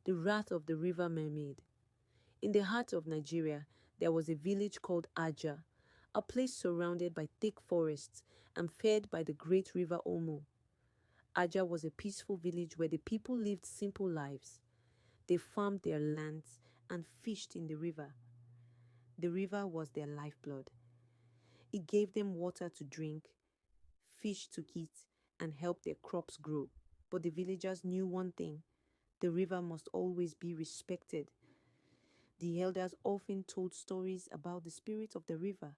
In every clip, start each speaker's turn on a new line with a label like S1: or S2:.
S1: The Wrath of the River Mermaid. In the heart of Nigeria, there was a village called Aja, a place surrounded by thick forests and fed by the great river Omo. Aja was a peaceful village where the people lived simple lives. They farmed their lands and fished in the river. The river was their lifeblood. It gave them water to drink, fish to eat, and helped their crops grow. But the villagers knew one thing: the river must always be respected. The elders often told stories about the spirit of the river,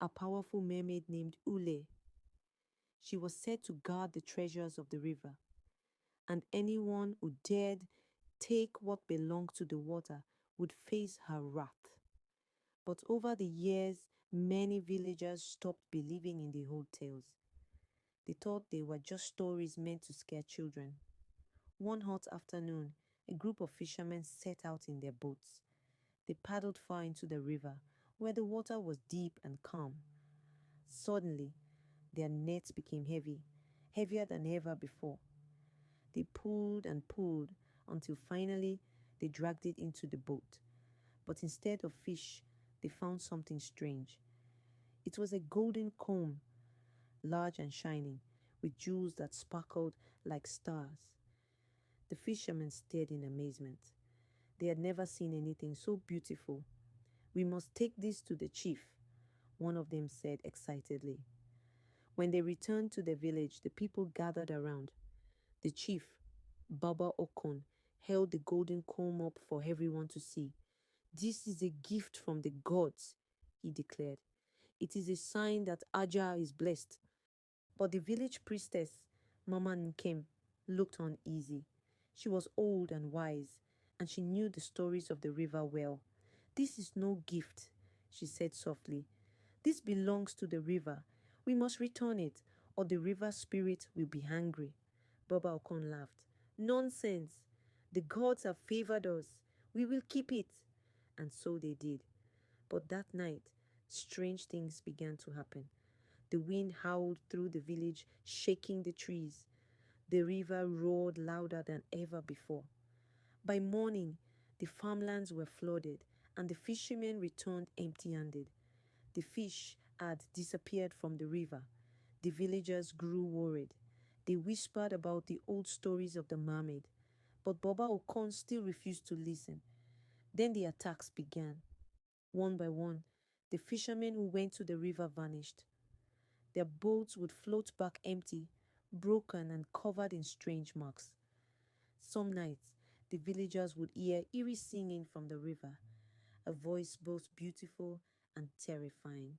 S1: a powerful mermaid named Ule. She was said to guard the treasures of the river, and anyone who dared take what belonged to the water would face her wrath. But over the years, many villagers stopped believing in the old tales. They thought they were just stories meant to scare children. One hot afternoon, a group of fishermen set out in their boats. They paddled far into the river, where the water was deep and calm. Suddenly, their nets became heavy, heavier than ever before. They pulled and pulled until finally they dragged it into the boat. But instead of fish, they found something strange. It was a golden comb, large and shining, with jewels that sparkled like stars. The fishermen stared in amazement. They had never seen anything so beautiful. "We must take this to the chief," one of them said excitedly. When they returned to the village, the people gathered around. The chief, Baba Okon, held the golden comb up for everyone to see. "This is a gift from the gods," he declared. "It is a sign that Aja is blessed." But the village priestess, Mama Nkem, looked uneasy. She was old and wise, and she knew the stories of the river well. "This is no gift," she said softly. "This belongs to the river. We must return it, or the river spirit will be angry." Baba Okon laughed. "Nonsense! The gods have favored us. We will keep it." And so they did. But that night, strange things began to happen. The wind howled through the village, shaking the trees. The river roared louder than ever before. By morning, the farmlands were flooded, and the fishermen returned empty-handed. The fish had disappeared from the river. The villagers grew worried. They whispered about the old stories of the mermaid, but Baba Okon still refused to listen. Then the attacks began. One by one, the fishermen who went to the river vanished. Their boats would float back empty, broken and covered in strange marks. Some nights, the villagers would hear eerie singing from the river, a voice both beautiful and terrifying.